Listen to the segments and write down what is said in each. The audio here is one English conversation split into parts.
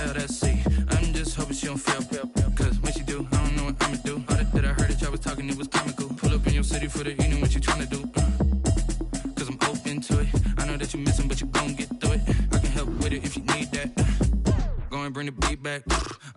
sell that seat. I'm just hoping she don't feel. Cause when she do, I don't know what I'ma do. All that I heard that y'all was talking, it was comical. Pull up in your city for the evening, what you tryna do? Cause I'm open to it. I know that you missing, but you gon' get through it. I can help with it if you need that. Go and bring the beat back.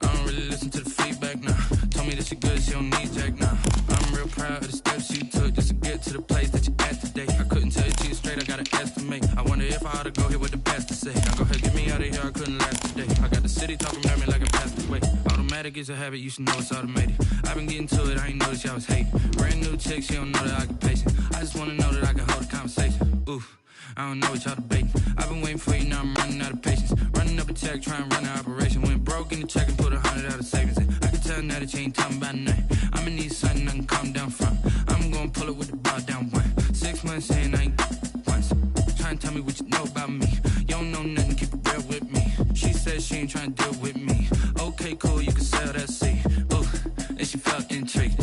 I don't really listen to the feedback, nah. Told me that she good, she don't need jack, nah. I'm real proud of the steps you took just to get to the place that you at today. I couldn't tell you to you straight, I gotta estimate. I wonder if I ought to go here with the best to say. Now go ahead, get me out of here, I couldn't last today. I got the city talking about me like a passed away. Automatic is a habit, you should know it's automated. I've been getting to it, I ain't noticed y'all was hating. Brand new chick, she don't know the occupation. I just wanna know that I can hold a conversation. Oof, I don't know what y'all debating. I've been waiting for you, now I'm running out of patience. Running up a check, trying to run an operation. Went broke in the check and put 100 out of savings in. I can tell now that you ain't talking about nothing. I'ma need something I can calm down from. I'm gonna pull it with the bar down one. 6 months saying I ain't once. Trying to tell me what you know about me. You don't know nothing, keep it real with me. She said she ain't trying to deal with me. Okay, cool, you can sell that seat. Ooh, and she felt intrigued.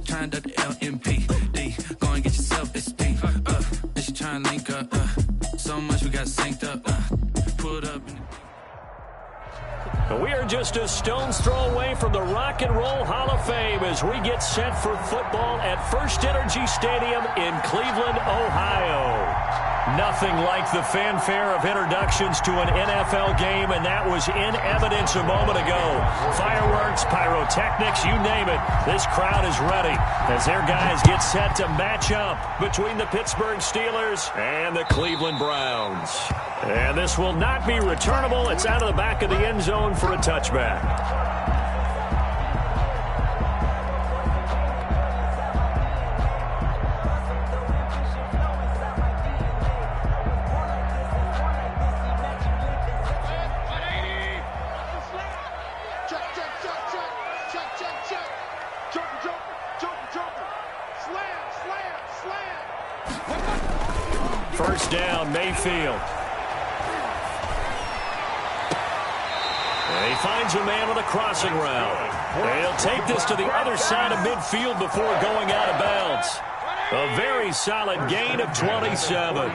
Trying to the LMPD. Go and get your self-esteem. And she trying to link up. So much we got synced up. Put up in the... We are just a stone's throw away from the Rock and Roll Hall of Fame as we get set for football at First Energy Stadium in Cleveland, Ohio. Nothing like the fanfare of introductions to an NFL game, and that was in evidence a moment ago. Fireworks, pyrotechnics, you name it. This crowd is ready as their guys get set to match up between the Pittsburgh Steelers and the Cleveland Browns. And this will not be returnable. It's out of the back of the end zone for a touchback. First down, Mayfield. And he finds a man on a crossing route. And he'll take this to the other side of midfield before going out of bounds. A very solid gain of 27.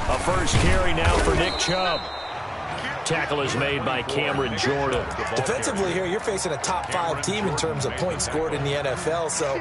A first carry now for Nick Chubb. Tackle is made by Cameron Jordan. Defensively here, you're facing a top-5 team in terms of points scored in the NFL. So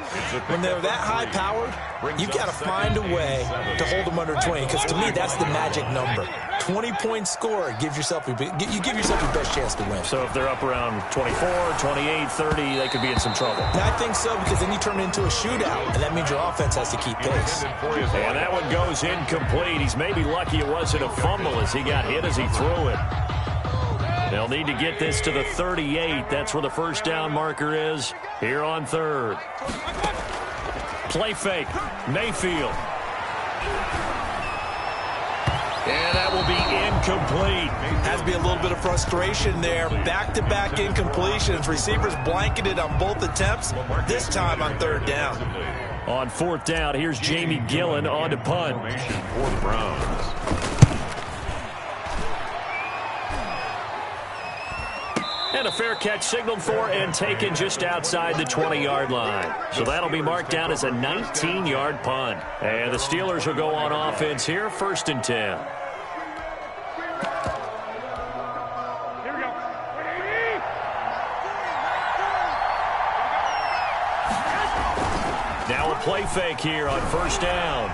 when they're that high-powered, you've got to find a way to hold them under 20. Because to me, that's the magic number. 20 points scored, you give yourself your best chance to win. So if they're up around 24, 28, 30, they could be in some trouble. And I think so, because then you turn it into a shootout, and that means your offense has to keep pace. And that one goes incomplete. He's maybe lucky it wasn't a fumble as he got hit as he threw it. They'll need to get this to the 38. That's where the first down marker is here on third. Play fake. Mayfield. And that will be incomplete. Has to be a little bit of frustration there. Back-to-back incompletions. Receivers blanketed on both attempts, this time on third down. On fourth down, here's Jamie Gillen on to punt. For the Browns. And a fair catch signaled for and taken just outside the 20-yard line. So that'll be marked down as a 19-yard punt. And the Steelers will go on offense here, 1st and 10. Here we go. Now a play fake here on first down.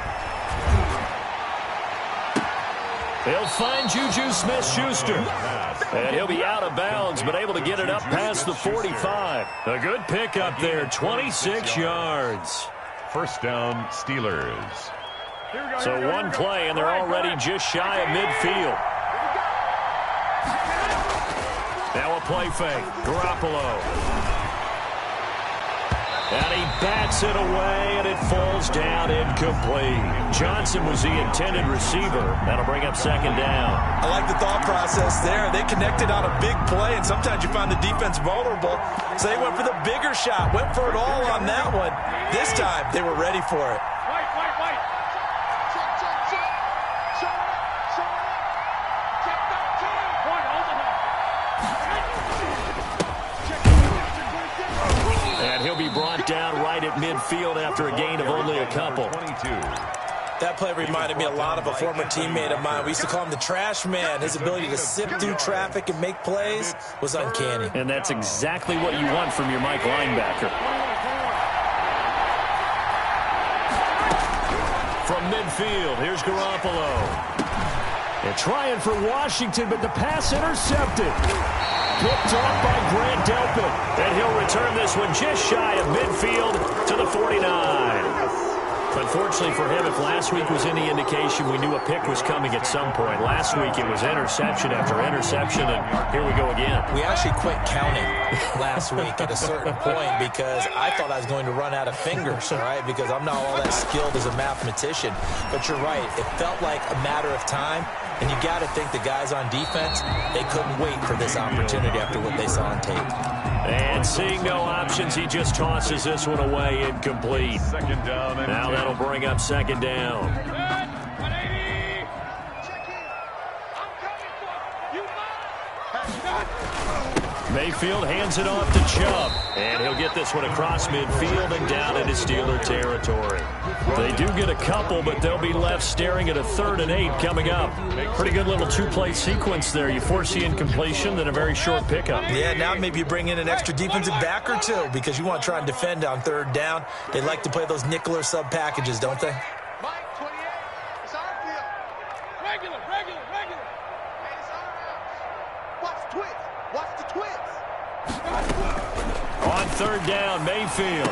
He'll find Juju Smith-Schuster. And he'll be out of bounds, but able to get it up past the 45. A good pickup there, 26 yards. First down, Steelers. So one play, and they're already just shy of midfield. Now a play fake. Garoppolo. And he bats it away, and it falls down incomplete. Johnson was the intended receiver. That'll bring up second down. I like the thought process there. They connected on a big play, and sometimes you find the defense vulnerable. So they went for the bigger shot, went for it all on that one. This time, they were ready for it. And he'll be brought down right at midfield after a gain of only a couple. 22. That play reminded me a lot of a former teammate of mine. We used to call him the trash man. His ability to sift through traffic and make plays was uncanny. And that's exactly what you want from your Mike linebacker. From midfield, here's Garoppolo. They're trying for Washington, but the pass intercepted. Picked off by Grant Delpit. And he'll return this one just shy of midfield to the 49. Unfortunately for him, if last week was any indication, we knew a pick was coming at some point. Last week it was interception after interception, and here we go again. We actually quit counting last week at a certain point because I thought I was going to run out of fingers, right? Because I'm not all that skilled as a mathematician. But you're right. It felt like a matter of time, and you got to think the guys on defense, they couldn't wait for this opportunity after what they saw on tape. And seeing no options, he just tosses this one away, incomplete. Second down and now 10. that'll bring up second down. Mayfield hands it off to Chubb, and he'll get this one across midfield and down into Steeler territory. They do get a couple, but they'll be left staring at a 3rd and 8 coming up. Pretty good little two-play sequence there. You force the incompletion, then a very short pickup. Yeah, now maybe you bring in an extra defensive back or two because you want to try and defend on 3rd down. They like to play those nickel or sub packages, don't they? Mike, 28. It's our field. Regular. Hey, it's our house. Watch the twist. Watch the twist. On 3rd down, Mayfield.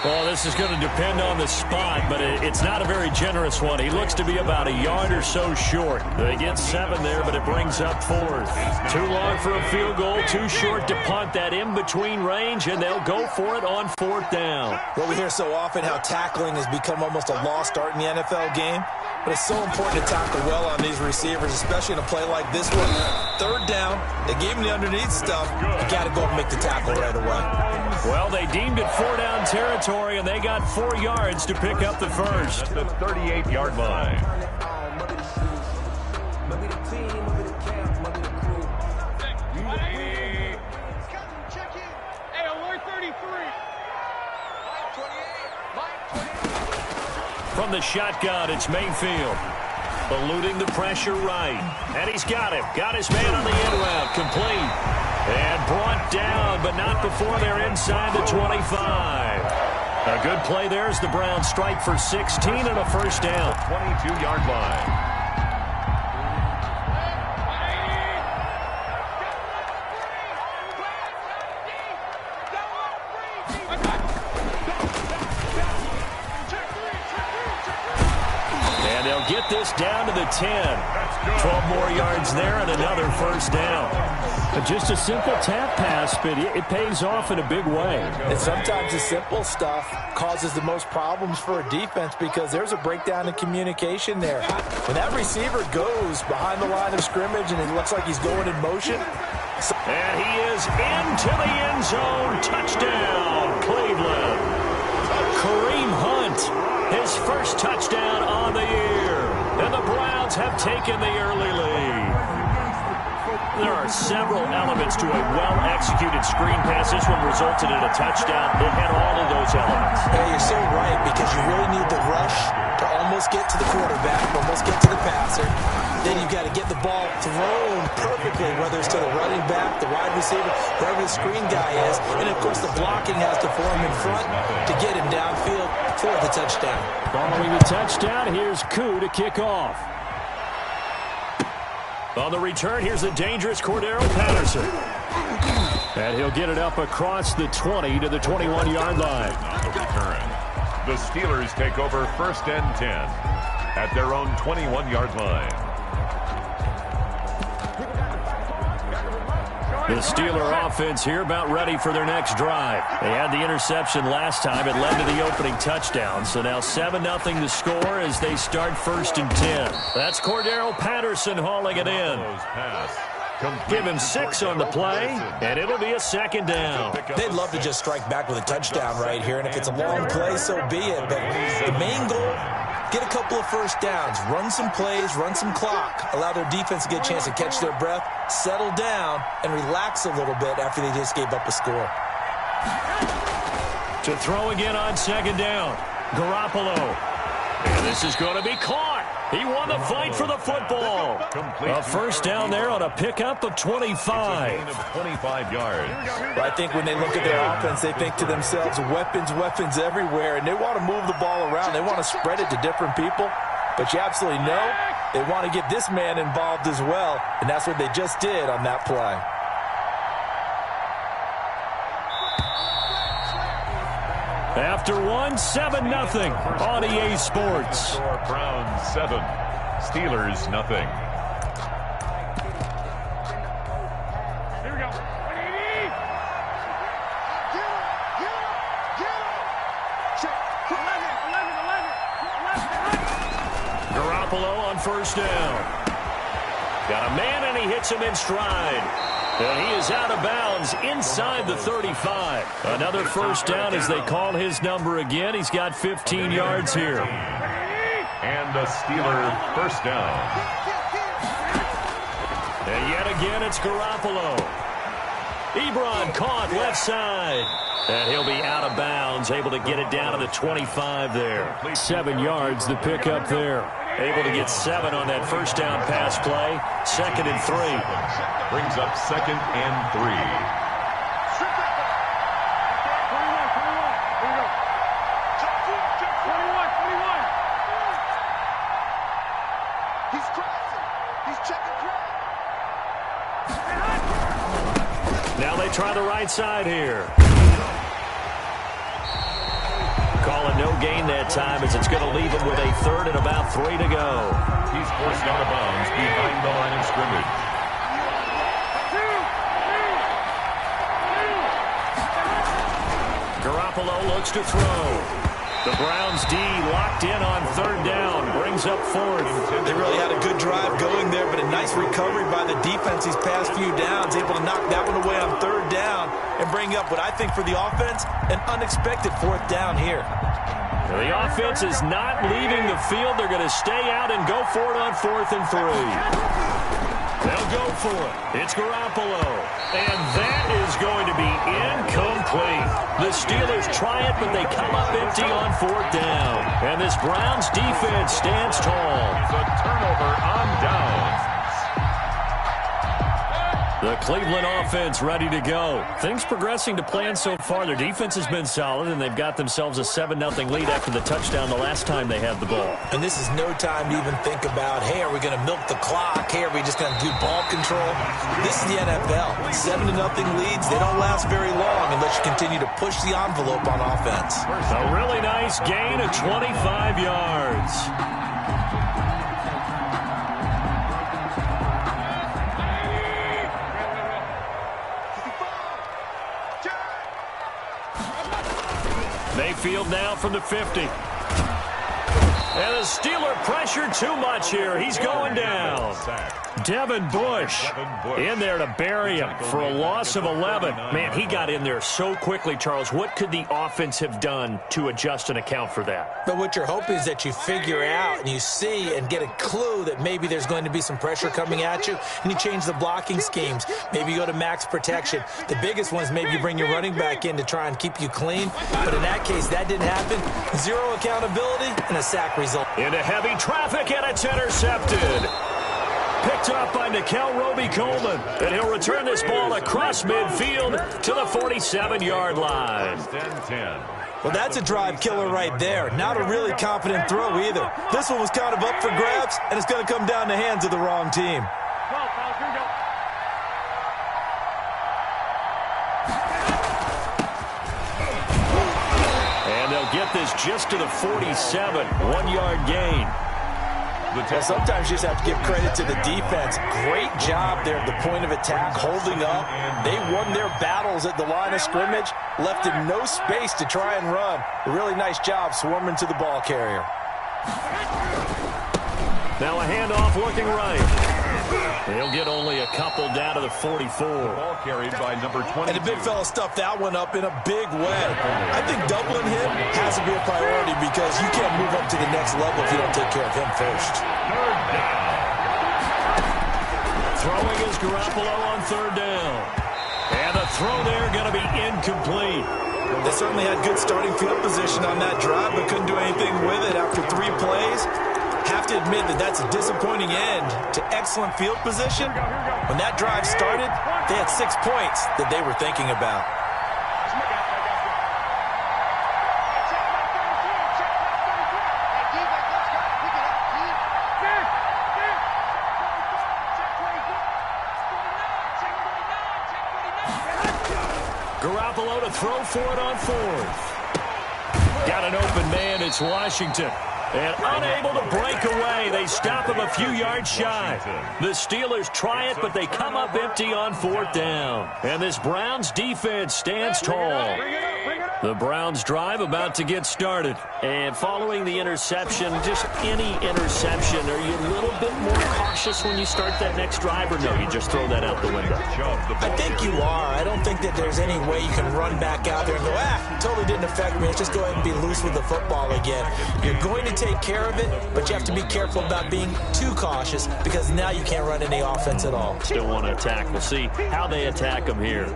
Well, this is going to depend on the spot, but it's not a very generous one. He looks to be about a yard or so short. They get 7 there, but it brings up 4th. Too long for a field goal, too short to punt that in-between range, and they'll go for it on 4th down. Well, we hear so often how tackling has become almost a lost art in the NFL game, but it's so important to tackle well on these receivers, especially in a play like this one. 3rd down, they gave him the underneath stuff. You got to go and make the tackle right away. Well, they deemed it 4-down territory, and they got 4 yards to pick up the first. At the 38-yard line. Hey, alert 33. From the shotgun, it's Mayfield. Eluding the pressure right. And he's got him. Got his man on the end route. Complete. And brought down, but not before they're inside the 25. A good play there as the Browns strike for 16 and a first down. 22-yard line. And they'll get this down to the 10. 12 more yards there and another first down. Just a simple tap pass, but it pays off in a big way. And sometimes the simple stuff causes the most problems for a defense because there's a breakdown in communication there. When that receiver goes behind the line of scrimmage and it looks like he's going in motion. And he is into the end zone. Touchdown, Cleveland. Kareem Hunt, his first touchdown on the year. And the Browns have taken the early lead. There are several elements to a well-executed screen pass. This one resulted in a touchdown. It had all of those elements. Yeah, you're so right because you really need the rush to almost get to the quarterback, almost get to the passer. Then you've got to get the ball thrown perfectly, whether it's to the running back, the wide receiver, wherever the screen guy is. And, of course, the blocking has to form in front to get him downfield for the touchdown. Following the touchdown, here's Koo to kick off. On the return, here's the dangerous Cordero Patterson. And he'll get it up across the 20 to the 21-yard line. The Steelers take over 1st and 10 at their own 21-yard line. The Steeler offense here about ready for their next drive. They had the interception last time. It led to the opening touchdown. So now 7-0 the score as they start 1st and 10. That's Cordero Patterson hauling it in. Give him 6 on the play, and it'll be a 2nd down. They'd love to just strike back with a touchdown right here, and if it's a long play, so be it. But the main goal, get a couple of first downs, run some plays, run some clock, allow their defense to get a chance to catch their breath, settle down, and relax a little bit after they just gave up a score. To throw again on 2nd down, Garoppolo. And this is going to be caught. He won the fight for the football. A first down there on a pickup of 25. 25 yards. But I think when they look at their offense, they think to themselves, weapons, weapons everywhere, and they want to move the ball around. They want to spread it to different people. But you absolutely know they want to get this man involved as well, and that's what they just did on that play. After one, 7-0 on EA Sports. Browns 7, Steelers nothing. Here we go. Garoppolo on first down. Got a man, and he hits him in stride. And he is out of bounds inside the 35. Another first down as they call his number again. He's got 15 yards here. And a Steeler first down. And yet again, it's Garoppolo. Ebron caught left side. And he'll be out of bounds, able to get it down to the 25 there. 7 yards, the pickup there. Able to get 7 on that first down pass play. 2nd and 3. Brings up 2nd and 3. He's crossing. He's checking cross. Now they try the right side here. Calling no gain that time as it's going to leave him with a 3rd and about 3 to go. He's forced out of bounds behind the line of scrimmage. Garoppolo looks to throw. The Browns D locked in on 3rd down. Brings up 4th. They really had a good drive going there, but a nice recovery by the defense these past few downs. Able to knock that one away on 3rd down and bring up what I think for the offense, an unexpected 4th down here. The offense is not leaving the field. They're going to stay out and go for it on 4th and 3. They'll go for it. It's Garoppolo. And that is going to be incomplete. The Steelers try it, but they come up empty on 4th down. And this Browns defense stands tall. It's a turnover on downs. The Cleveland offense ready to go. Things progressing to plan so far. Their defense has been solid, and they've got themselves a 7-0 lead after the touchdown the last time they had the ball. And this is no time to even think about, hey, are we going to milk the clock? Hey, are we just going to do ball control? This is the NFL. 7-0 leads, they don't last very long unless you continue to push the envelope on offense. A really nice gain of 25 yards. Mayfield now from the 50. And the Steeler pressure too much here. He's going down. Devin Bush in there to bury him for a loss of 11. Man, he got in there so quickly, Charles. What could the offense have done to adjust and account for that? But what you're hoping is that you figure out and you see and get a clue that maybe there's going to be some pressure coming at you, and you change the blocking schemes. Maybe you go to max protection. The biggest one is maybe you bring your running back in to try and keep you clean. But in that case, that didn't happen. 0 accountability and a sack result. Into heavy traffic, and it's intercepted. Picked up by Nickel Roby-Coleman. And he'll return this ball across midfield to the 47-yard line. Well, that's a drive killer right there. Not a really confident throw either. This one was kind of up for grabs, and it's going to come down the hands of the wrong team. And they'll get this just to the 47. 1-yard gain. Well, sometimes you just have to give credit to the defense. Great job there at the point of attack, holding up. They won their battles at the line of scrimmage, left him no space to try and run. A really nice job swarming to the ball carrier. Now a handoff looking right. He'll get only a couple down to the 44. Ball carried by number 20. And the big fella stuffed that one up in a big way. I think doubling him has to be a priority because you can't move up to the next level if you don't take care of him first. Third down. Throwing is Garoppolo on 3rd down. And the throw there going to be incomplete. They certainly had good starting field position on that drive, but couldn't do anything with it after 3 plays. Have to admit that that's a disappointing end to excellent field position. When that drive started, they had 6 points that they were thinking about. Garoppolo to throw for it on 4th. Got an open man. It's Washington. And unable to break away. They stop him a few yards shy. The Steelers try it, but they come up empty on 4th down. And this Browns defense stands tall. The Browns drive about to get started. And following the interception, just any interception, are you a little bit more cautious when you start that next drive, or no, you just throw that out the window? I think you are. I don't think that there's any way you can run back out there and go, totally didn't affect me. Let's just go ahead and be loose with the football again. You're going to take care of it, but you have to be careful about being too cautious because now you can't run any offense at all. Still want to attack. We'll see how they attack them here.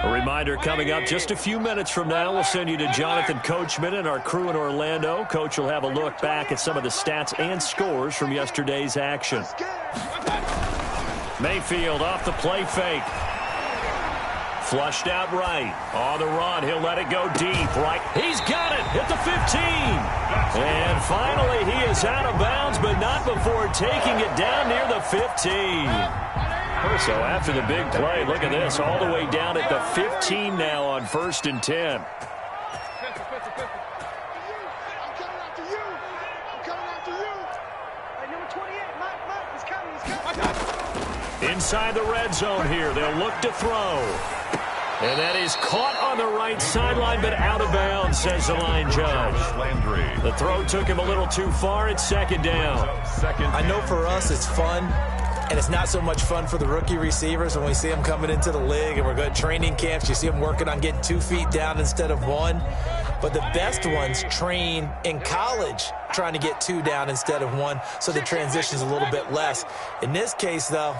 A reminder coming up just a few minutes from now, we'll send you to Jonathan Coachman and our crew in Orlando. Coach will have a look back at some of the stats and scores from yesterday's action. Mayfield off the play fake. Flushed out right. On the run, he'll let it go deep. Right, he's got it at the 15. And finally, he is out of bounds, but not before taking it down near the 15. So after the big play, look at this, all the way down at the 15 now on 1st and 10. Inside the red zone here, they'll look to throw. And that is caught on the right sideline, but out of bounds, says the line judge. The throw took him a little too far. It's 2nd down. I know for us it's fun, and it's not so much fun for the rookie receivers when we see them coming into the league and we're going to training camps. You see them working on getting 2 feet down instead of 1. But the best ones train in college trying to get 2 down instead of 1, so the transition's a little bit less. In this case, though,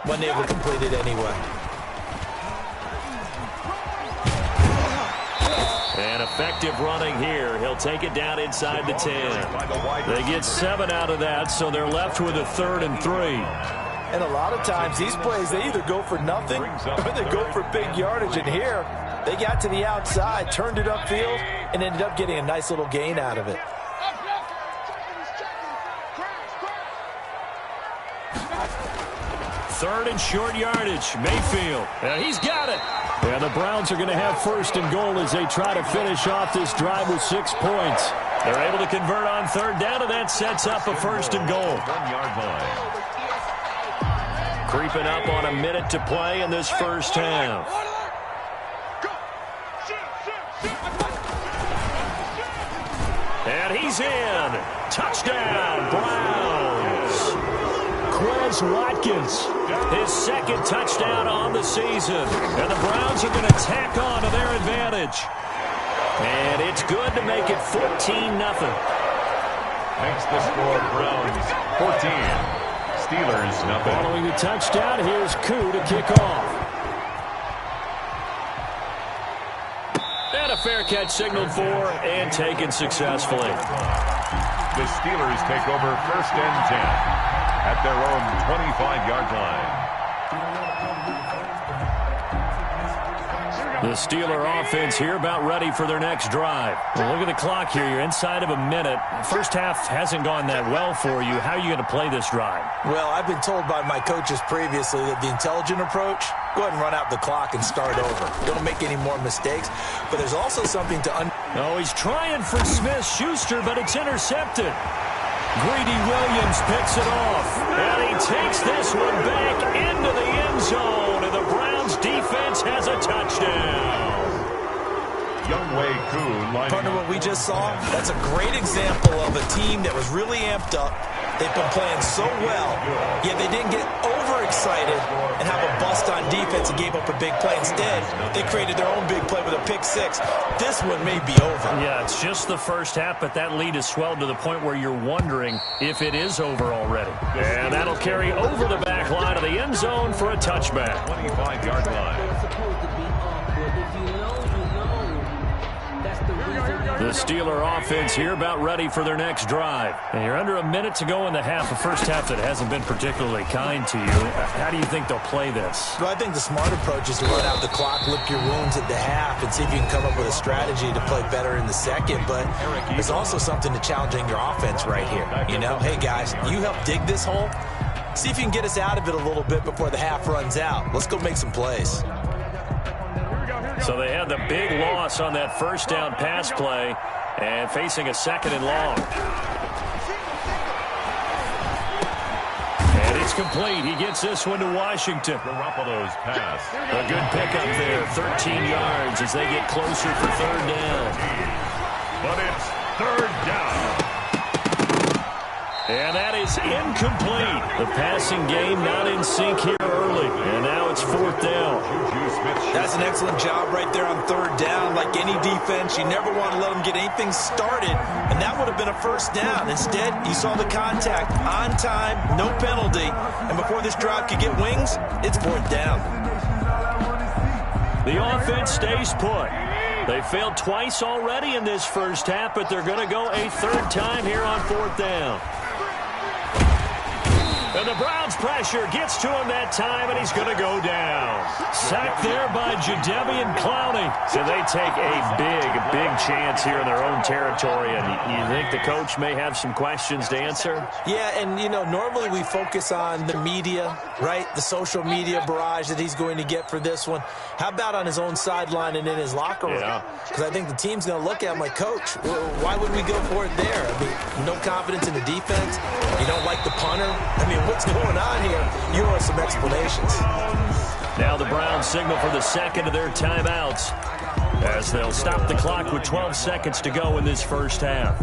wasn't able to complete it anyway. And effective running here. He'll take it down inside the 10. They get 7 out of that, so they're left with a 3rd and 3. And a lot of times these plays, they either go for nothing or they go for big yardage. And here, they got to the outside, turned it upfield, and ended up getting a nice little gain out of it. 3rd and short yardage. Mayfield. He's got it. And the Browns are going to have 1st and goal as they try to finish off this drive with 6 points. They're able to convert on 3rd down, and that sets up a 1st and goal. 1-yard line. Creeping up on a minute to play in this first half. And he's in. Touchdown, Browns. Quez Watkins, his 2nd touchdown on the season. And the Browns are going to tack on to their advantage. And it's good to make it 14-0. Makes the score Browns 14. Steelers nothing. Following the touchdown, here's Koo to kick off. And a fair catch signaled for and taken successfully. The Steelers take over 1st and 10 at their own 25-yard line. The Steeler offense here about ready for their next drive. Well, look at the clock here. You're inside of a minute. First half hasn't gone that well for you. How are you going to play this drive? Well, I've been told by my coaches previously that the intelligent approach, go ahead and run out the clock and start over. Don't make any more mistakes. But there's also something to... Oh, he's trying for Smith-Schuster, but it's intercepted. Greedy Williams picks it off. And he takes this one back into the end zone. And the Browns defense has a touchdown. Younghoe Koo lining Partner, what we just saw, that's a great example of a team that was really amped up. They've been playing so well, yet they didn't get overexcited and have a bust on defense and gave up a big play. Instead, they created their own big play with a pick six. This one may be over. Yeah, it's just the first half, but that lead has swelled to the point where you're wondering if it is over already. And that'll carry over the back line of the end zone for a touchback. 25-yard line. The Steeler offense here about ready for their next drive. And you're under a minute to go in the half, a first half that hasn't been particularly kind to you. How do you think they'll play this? Well, I think the smart approach is to run out the clock, lick your wounds at the half, and see if you can come up with a strategy to play better in the second. But there's also something to challenging your offense right here. You know, hey, guys, you help dig this hole. See if you can get us out of it a little bit before the half runs out. Let's go make some plays. So they had the big loss on that first down pass play and facing a second and long. And it's complete. He gets this one to Washington. Garoppolo's pass. A good pickup there, 13 yards as they get closer for third down. But it's third down. And that is incomplete. The passing game not in sync here early. And now it's fourth down. That's an excellent job right there on third down. Like any defense, you never want to let them get anything started, and that would have been a first down. Instead, you saw the contact on time, no penalty, and before this drive could get wings, it's fourth down. The offense stays put. They failed twice already in this first half, but they're going to go a third time here on fourth down. And the Browns pressure gets to him that time, and he's going to go down. Sacked there by Jadeveon Clowney. So they take a big chance here in their own territory. And you think the coach may have some questions to answer? Yeah, and, you know, normally we focus on the media, right? The social media barrage that he's going to get for this one. How about on his own sideline and in his locker room? Because I think the team's going to look at him like, Coach, why would we go for it there? I mean, no confidence in the defense. You don't like the punter. I mean, what's going on here? You owe us some explanations. Now the Browns signal for the second of their timeouts as they'll stop the clock with 12 seconds to go in this first half.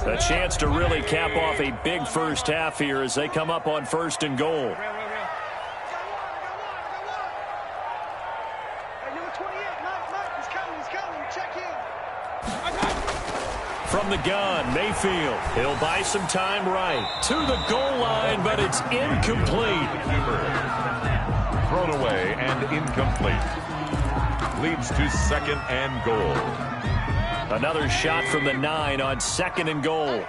A chance to really cap off a big first half here as they come up on first and goal. From the gun, Mayfield. He'll buy some time right to the goal line, but it's incomplete. Thrown away and incomplete. Leads to second and goal. Another shot from the 9 on second and goal.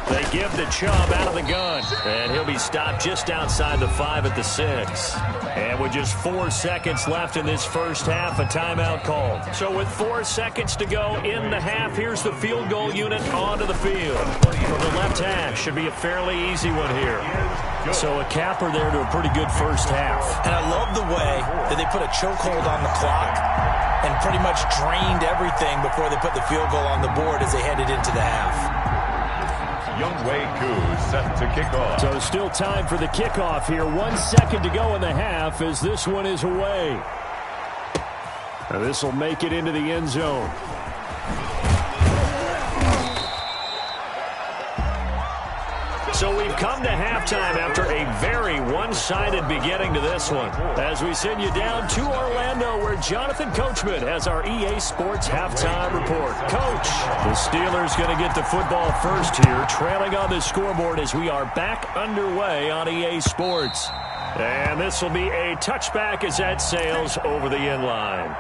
They give the Chubb out of the gun, and he'll be stopped just outside the 5 at the 6. And with just 4 seconds left in this first half, a timeout called. So with 4 seconds to go in the half, here's the field goal unit onto the field. From the left hash, should be a fairly easy one here. So a capper there to a pretty good first half. And I love the way that they put a chokehold on the clock and pretty much drained everything before they put the field goal on the board as they headed into the half. Younghoe Koo set to kick off. So still time for the kickoff here. 1 second to go in the half as this one is away. Now this will make it into the end zone. So we've come to halftime after a very one-sided beginning to this one. As we send you down to Orlando, where Jonathan Coachman has our EA Sports halftime report. Coach, the Steelers going to get the football first here, trailing on the scoreboard as we are back underway on EA Sports. And this will be a touchback as that sails over the end line.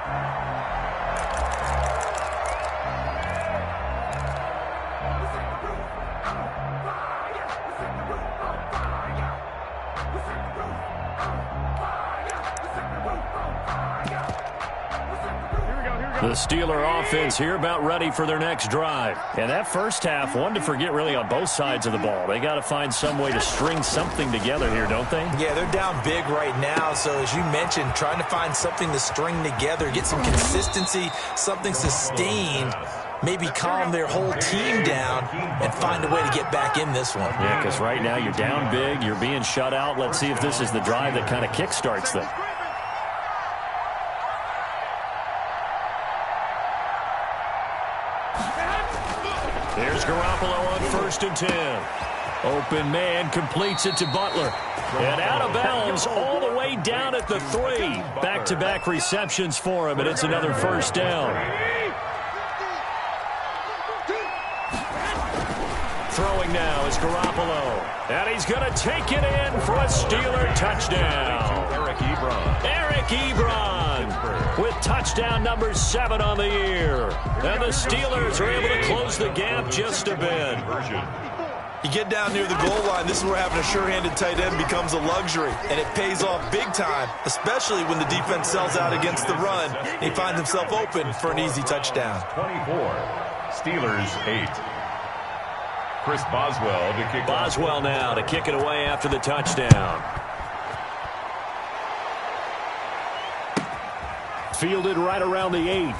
The Steeler offense here about ready for their next drive. And that first half, one to forget really on both sides of the ball. They got to find some way to string something together here, don't they? Yeah, they're down big right now. So as you mentioned, trying to find something to string together, get some consistency, something sustained, maybe calm their whole team down and find a way to get back in this one. Yeah, because right now you're down big, you're being shut out. Let's see if this is the drive that kind of kickstarts them. goes Garoppolo on 1st and 10. Open man completes it to Butler. And out of bounds all the way down at the 3. Back-to-back receptions for him, and it's another 1st down. Throwing now is Garoppolo. And he's going to take it in for a Steeler touchdown. Eric Ebron with touchdown number 7 on the year. And the Steelers are able to close the gap just a bit. You get down near the goal line, this is where having a sure-handed tight end becomes a luxury, and it pays off big time, especially when the defense sells out against the run, and he finds himself open for an easy touchdown. 24, Steelers 8. Chris Boswell to kick. Boswell now to kick it away after the touchdown. Fielded right around the 8.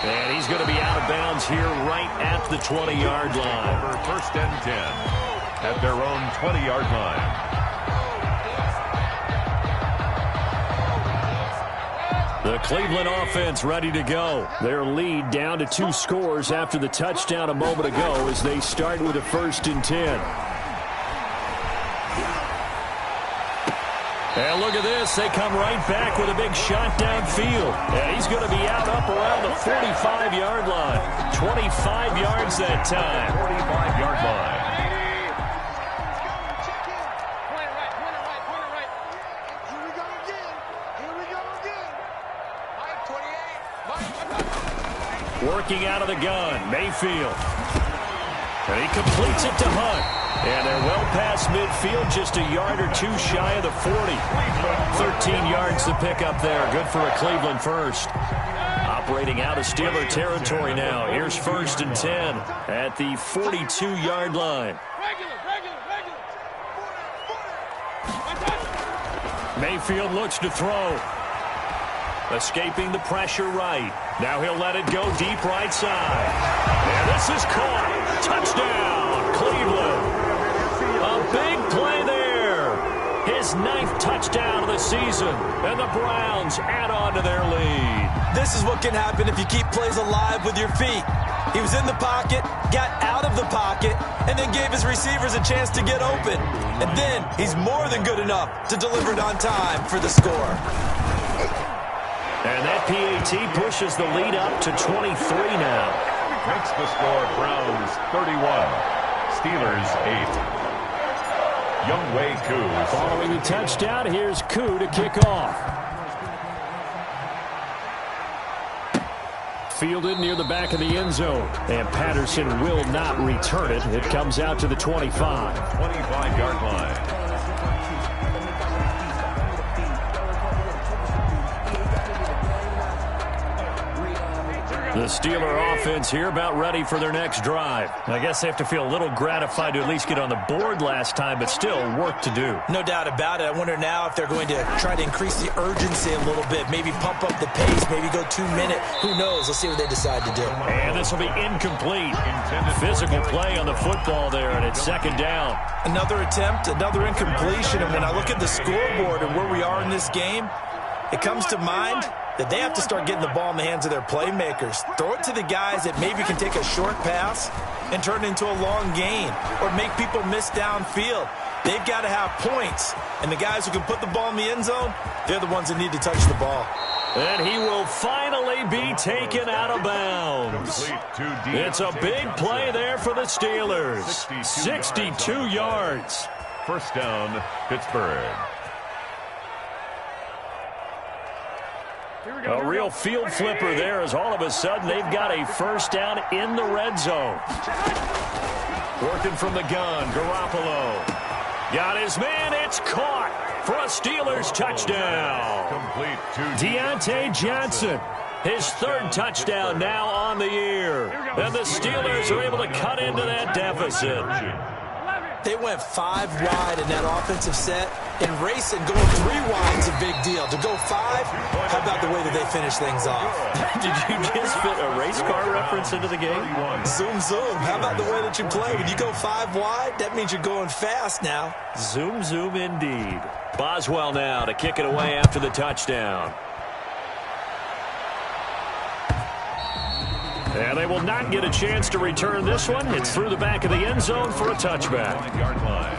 And he's going to be out of bounds here right at the 20-yard line. For 1st and 10 at their own 20-yard line. The Cleveland offense ready to go. Their lead down to 2 scores after the touchdown a moment ago as they start with a 1st and 10. And look at this. They come right back with a big shot downfield. And he's going to be out up around the 45-yard line. 25 yards that time. 45-yard line. Here we go again. Mike 28. Working out of the gun, Mayfield. And he completes it to Hunt. And they're well past midfield, just a yard or 2 shy of the 40. 13 yards to pick up there. Good for a Cleveland first. Operating out of Steeler territory now. Here's 1st and 10 at the 42-yard line. Mayfield looks to throw. Escaping the pressure right. Now he'll let it go deep right side. And this is caught. Touchdown, Cleveland. A big play there. His 9th touchdown of the season. And the Browns add on to their lead. This is what can happen if you keep plays alive with your feet. He was in the pocket, got out of the pocket, and then gave his receivers a chance to get open. And then he's more than good enough to deliver it on time for the score. And that PAT pushes the lead up to 23 now. Makes the score Browns 31, Steelers 8. Younghoe Koo. Following the touchdown, here's Koo to kick off. Fielded near the back of the end zone. And Patterson will not return it. It comes out to the 25. 25-yard line. The Steeler offense here about ready for their next drive. I guess they have to feel a little gratified to at least get on the board last time, but still work to do. No doubt about it. I wonder now if they're going to try to increase the urgency a little bit, maybe pump up the pace, maybe go 2-minute. Who knows? Let's see what they decide to do. And this will be incomplete. Physical play on the football there, and it's 2nd down. Another attempt, another incompletion, and when I look at the scoreboard and where we are in this game, it comes to mind that they have to start getting the ball in the hands of their playmakers. Throw it to the guys that maybe can take a short pass and turn it into a long gain or make people miss downfield. They've got to have points, and the guys who can put the ball in the end zone, they're the ones that need to touch the ball. And he will finally be taken out of bounds. It's a big play there for the Steelers. 62 yards. 1st down, Pittsburgh. A real field flipper there as all of a sudden they've got a 1st down in the red zone. Working from the gun, Garoppolo. Got his man, it's caught for a Steelers touchdown. Complete to Deontay Johnson. His 3rd touchdown now on the year. And the Steelers are able to cut into that deficit. They went 5 wide in that offensive set, and racing going 3 wide is a big deal. To go 5, how about the way that they finish things off? Did you just fit a race car reference into the game? Zoom, zoom. How about the way that you play? When you go 5 wide, that means you're going fast now. Zoom, zoom indeed. Boswell now to kick it away after the touchdown. And they will not get a chance to return this one. It's through the back of the end zone for a touchback. 1-yard line.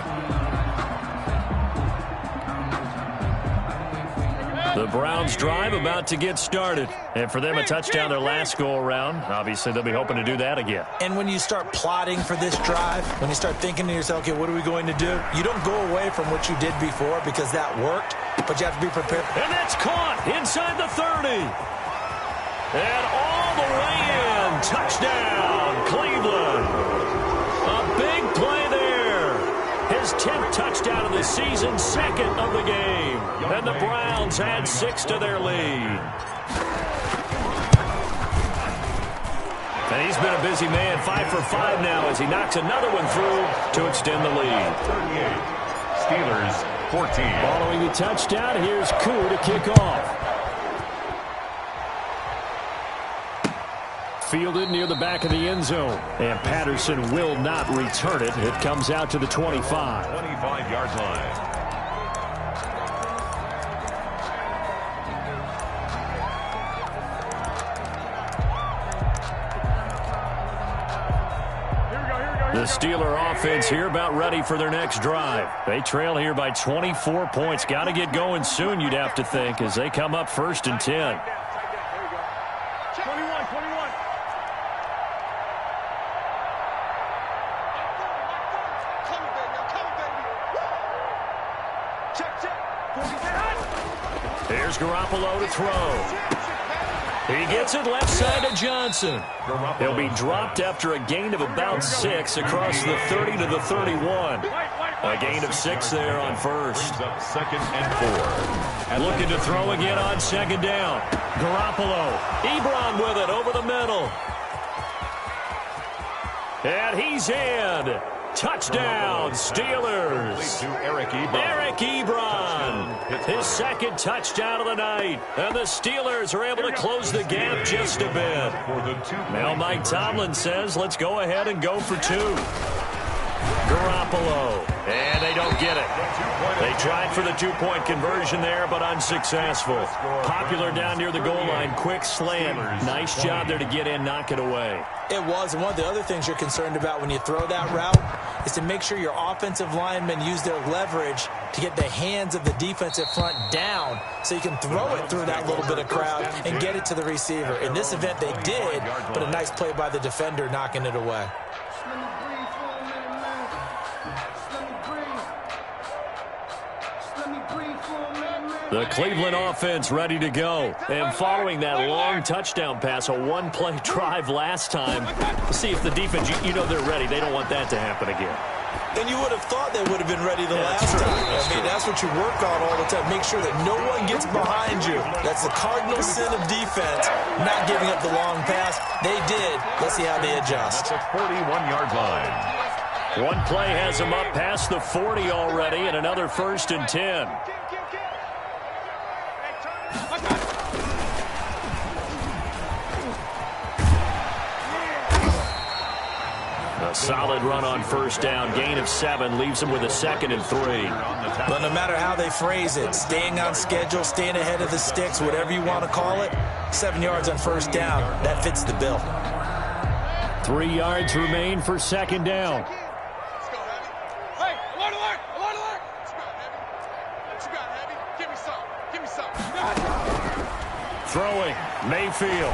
The Browns drive about to get started. And for them, a touchdown their last go-around. Obviously, they'll be hoping to do that again. And when you start plotting for this drive, when you start thinking to yourself, okay, what are we going to do? You don't go away from what you did before because that worked, but you have to be prepared. And that's caught inside the 30. And all the way in. Touchdown, Cleveland. A big play there. His 10th touchdown of the season, second of the game. And the Browns add 6 to their lead. And he's been a busy man, 5 for 5 now as he knocks another one through to extend the lead. 38. Steelers 14. Following the touchdown, here's Koo to kick off. Fielded near the back of the end zone. And Patterson will not return it. It comes out to the 25. 25-yard line. The Steeler offense here about ready for their next drive. They trail here by 24 points. Got to get going soon, you'd have to think, as they come up 1st and 10. Here's Garoppolo to throw. He gets it left side to Johnson. He'll be dropped after a gain of about 6 across the 30 to the 31. A gain of 6 there on first. Up 2nd and 4. Looking to throw again on 2nd down. Garoppolo. Ebron with it over the middle. And he's in. Touchdown, Steelers. Eric Ebron. His 2nd touchdown of the night. And the Steelers are able to close the gap just a bit. Now Mike Tomlin says, let's go ahead and go for 2. Garoppolo. And they don't get it. They tried for the 2-point conversion there, but unsuccessful. Popular down near the goal line. Quick slant. Nice job there to get in, knock it away. It was, and one of the other things you're concerned about when you throw that route is to make sure your offensive linemen use their leverage to get the hands of the defensive front down so you can throw it through that little bit of crowd and get it to the receiver. In this event, they did, but a nice play by the defender knocking it away. The Cleveland offense ready to go. And following that long touchdown pass, a one-play drive last time, see if the defense, you know they're ready. They don't want that to happen again. And you would have thought they would have been ready the last time. I mean, that's what you work on all the time. Make sure that no one gets behind you. That's the cardinal sin of defense, not giving up the long pass. They did. Let's see how they adjust. That's a 41-yard line. One play has them up past the 40 already, and another 1st and 10. A solid run on 1st down. Gain of 7 leaves them with a 2nd and 3. But no matter how they phrase it, staying on schedule, staying ahead of the sticks, whatever you want to call it, 7 yards on 1st down, that fits the bill. 3 yards remain for 2nd down. Let's go, Heavy. Hey, alert, alert, alert, alert. What you got, Heavy? Give me some. Give me some. Throwing, Mayfield.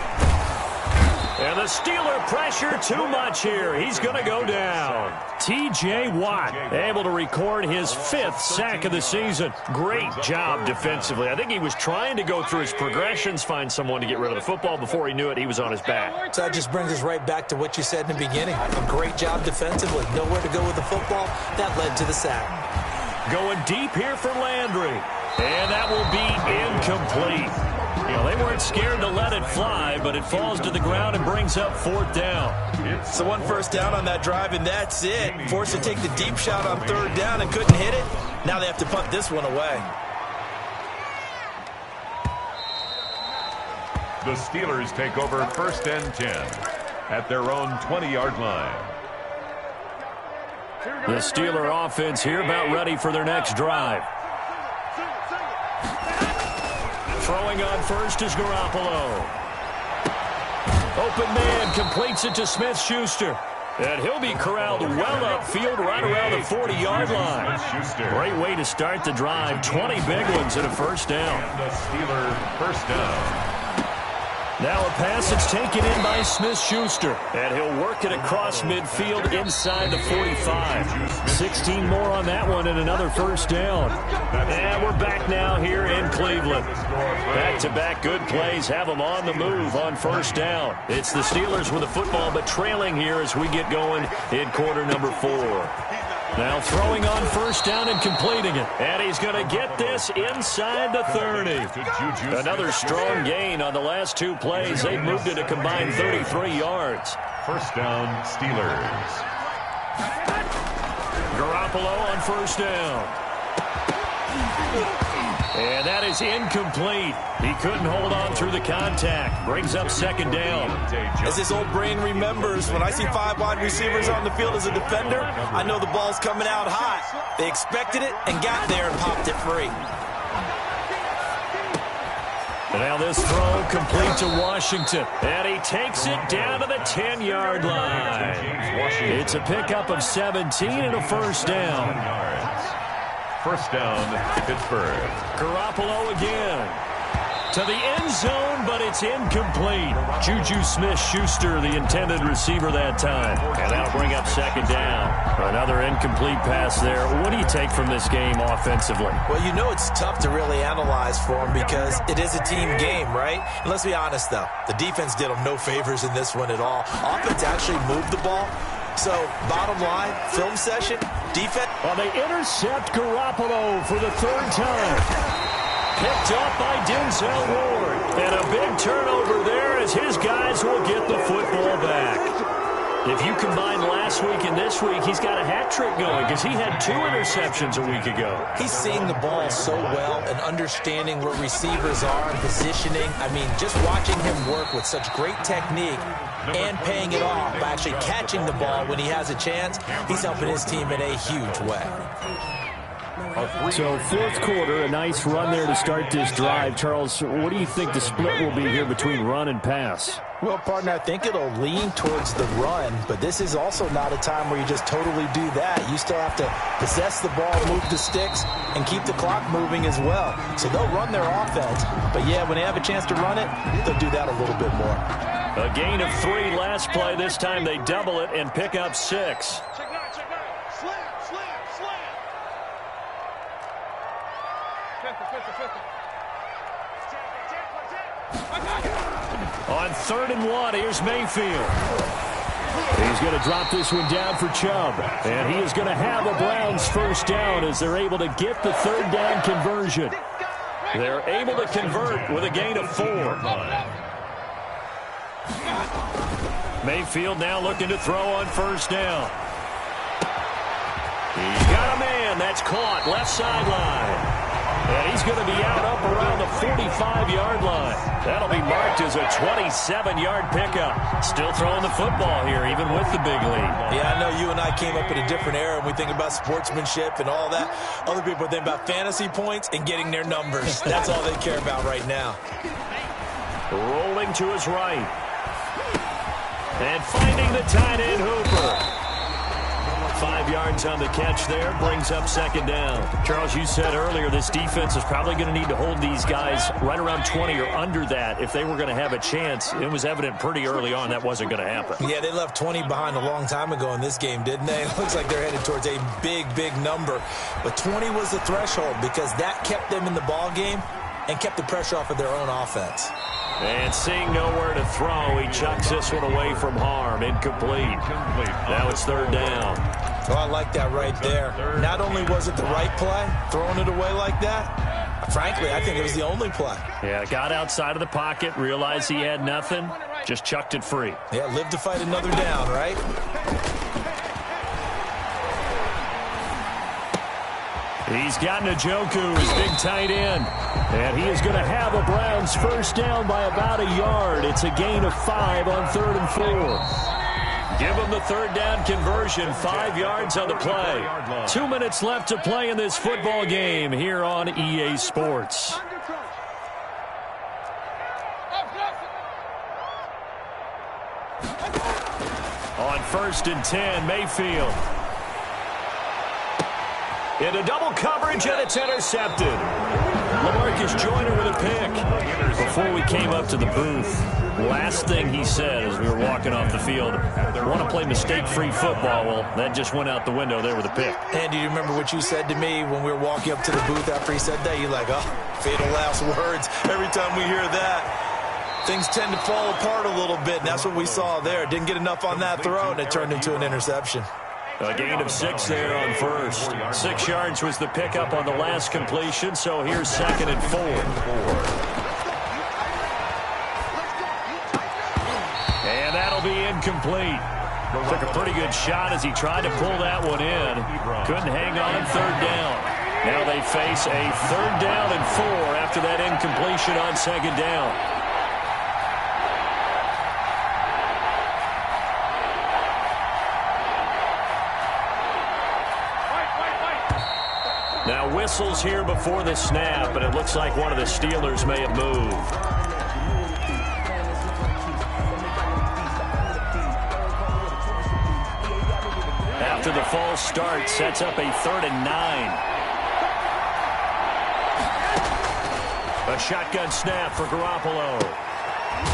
And the Steeler pressure too much here. He's going to go down. T.J. Watt able to record his 5th sack of the season. Great job defensively. I think he was trying to go through his progressions, find someone to get rid of the football. Before he knew it, he was on his back. So that just brings us right back to what you said in the beginning. A great job defensively. Nowhere to go with the football. That led to the sack. Going deep here for Landry. And that will be incomplete. You know, they weren't scared to let it fly, but it falls to the ground and brings up 4th down. So 1 1st down on that drive, and that's it. Forced to take the deep shot on 3rd down and couldn't hit it. Now they have to punt this one away. The Steelers take over 1st and 10 at their own 20-yard line. The Steeler offense here about ready for their next drive. Throwing on 1st is Garoppolo. Open man completes it to Smith-Schuster. And he'll be corralled well upfield right around the 40-yard line. Great way to start the drive. 20 big ones and a first down. And the Steeler first down. Now a pass that's taken in by Smith-Schuster. And he'll work it across midfield inside the 45. 16 more on that one and another first down. And we're back now here in Cleveland. Back-to-back good plays have them on the move on first down. It's the Steelers with the football, but trailing here as we get going in quarter number 4. Now throwing on first down and completing it. And he's going to get this inside the 30. Another strong gain on the last 2 plays. They've moved it a combined 33 yards. First down, Steelers. Garoppolo on first down. And that is incomplete. He couldn't hold on through the contact. Brings up second down. As his old brain remembers, when I see 5 wide receivers on the field as a defender, I know the ball's coming out hot. They expected it and got there and popped it free. And now this throw complete to Washington. And he takes it down to the 10-yard line. It's a pickup of 17 and a first down. First down, Pittsburgh. Garoppolo again. To the end zone, but it's incomplete. Juju Smith-Schuster, the intended receiver that time. And that'll bring up second down. Another incomplete pass there. What do you take from this game offensively? Well, you know it's tough to really analyze for him because it is a team game, right? And let's be honest, though. The defense did him no favors in this one at all. Offense actually moved the ball. So, bottom line, film session, defense. Well, they intercept Garoppolo for the 3rd time. Picked up by Denzel Ward. And a big turnover there as his guys will get the football back. If you combine last week and this week, he's got a hat trick going because he had 2 interceptions a week ago. He's seeing the ball so well and understanding where receivers are and positioning. I mean, just watching him work with such great technique and paying it off by actually catching the ball when he has a chance, he's helping his team in a huge way. So 4th quarter, a nice run there to start this drive. Charles, what do you think the split will be here between run and pass? Well, partner, I think it'll lean towards the run, but this is also not a time where you just totally do that. You still have to possess the ball, move the sticks, and keep the clock moving as well. So they'll run their offense, but yeah, when they have a chance to run it, they'll do that a little bit more. A gain of 3 last play. This time they double it and pick up 6. On 3rd and 1, here's Mayfield. He's going to drop this one down for Chubb. And he is going to have a Browns first down as they're able to get the 3rd down conversion. They're able to convert with a gain of 4. Mayfield now looking to throw on first down. He's got a man. That's caught left sideline. And he's going to be out up around the 45-yard line. That'll be marked as a 27-yard pickup. Still throwing the football here, even with the big lead. Yeah, I know you and I came up in a different era and we think about sportsmanship and all that. Other people think about fantasy points and getting their numbers. That's all they care about right now. Rolling to his right. And finding the tight end Hooper. 5 yards on the catch there, brings up second down. Charles, you said earlier this defense is probably going to need to hold these guys right around 20 or under that if they were going to have a chance. It was evident pretty early on that wasn't going to happen. Yeah, they left 20 behind a long time ago in this game, didn't they? It looks like they're headed towards a big, big number. But 20 was the threshold because that kept them in the ball game and kept the pressure off of their own offense. And seeing nowhere to throw, he chucks this one away from harm. Incomplete. Now it's 3rd down. Oh, I like that right there. Not only was it the right play, throwing it away like that, frankly, I think it was the only play. Yeah, got outside of the pocket, realized he had nothing, just chucked it free. Yeah, live to fight another down, right? He's got Njoku, his big tight end. And he is going to have a Browns first down by about a yard. It's a gain of 5 on 3rd and 4. Give him the 3rd down conversion, 5 yards on the play. 2 minutes left to play in this football game here on EA Sports. first and 10. Mayfield. Into double coverage, and it's intercepted. LaMarcus Joyner with a pick. Before we came up to the booth, last thing he said as we were walking off the field, want to play mistake-free football. Well, that just went out the window there with a pick. And do you remember what you said to me when we were walking up to the booth after he said that? You're like, oh, fatal last words. Every time we hear that, things tend to fall apart a little bit, and that's what we saw there. Didn't get enough on that throw, and it turned into an interception. A gain of 6 there on first. 6 yards was the pickup on the last completion, so here's 2nd and 4. And that'll be incomplete. Took a pretty good shot as he tried to pull that one in. Couldn't hang on 3rd down. Now they face a 3rd down and 4 after that incompletion on 2nd down. Now whistles here before the snap, but it looks like one of the Steelers may have moved. After the false start, sets up a 3rd and 9. A shotgun snap for Garoppolo.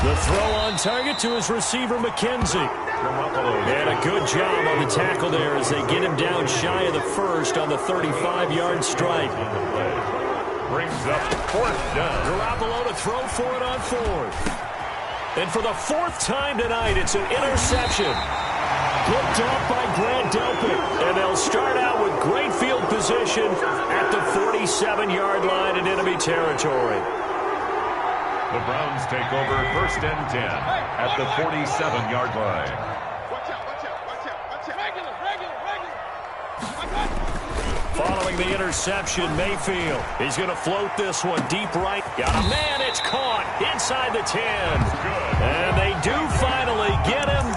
The throw on target to his receiver, McKenzie. And a good job on the tackle there as they get him down shy of the first on the 35-yard strike. Brings up 4th down. Garoppolo to throw for it on 4th. And for the 4th time tonight, it's an interception. Picked up by Grant Delpit. And they'll start out with great field position at the 47-yard line in enemy territory. The Browns take over 1st and 10 at the 47-yard line. Watch out, watch out, watch out, watch out. Regular. Following the interception, Mayfield. He's going to float this one deep right. Got a man, it's caught inside the 10. And they do finally get him,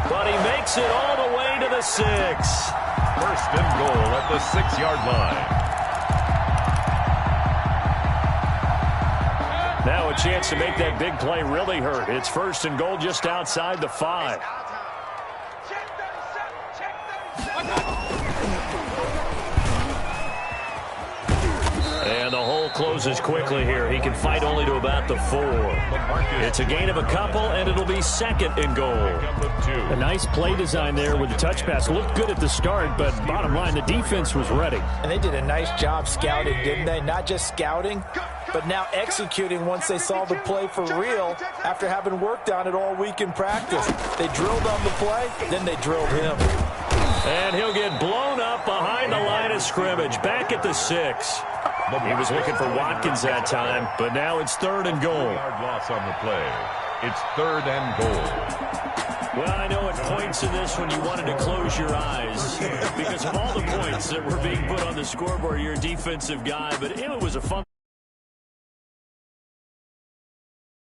but he makes it all the way to the 6. 1st and goal at the 6-yard line. Now a chance to make that big play really hurt. It's 1st and goal just outside the 5. And the hole closes quickly here. He can fight only to about the 4. It's a gain of a couple, and it'll be 2nd and goal. A nice play design there with the touch pass. Looked good at the start, but bottom line, the defense was ready. And they did a nice job scouting, didn't they? Not just scouting, but now executing once they saw the play for real after having worked on it all week in practice. They drilled on the play, then they drilled him. And he'll get blown up behind the line of scrimmage, back at the 6. He was looking for Watkins that time, but now it's 3rd and goal. Loss on the play. It's 3rd and goal. Well, I know at points in this when you wanted to close your eyes because of all the points that were being put on the scoreboard. You're a defensive guy, but it was a fun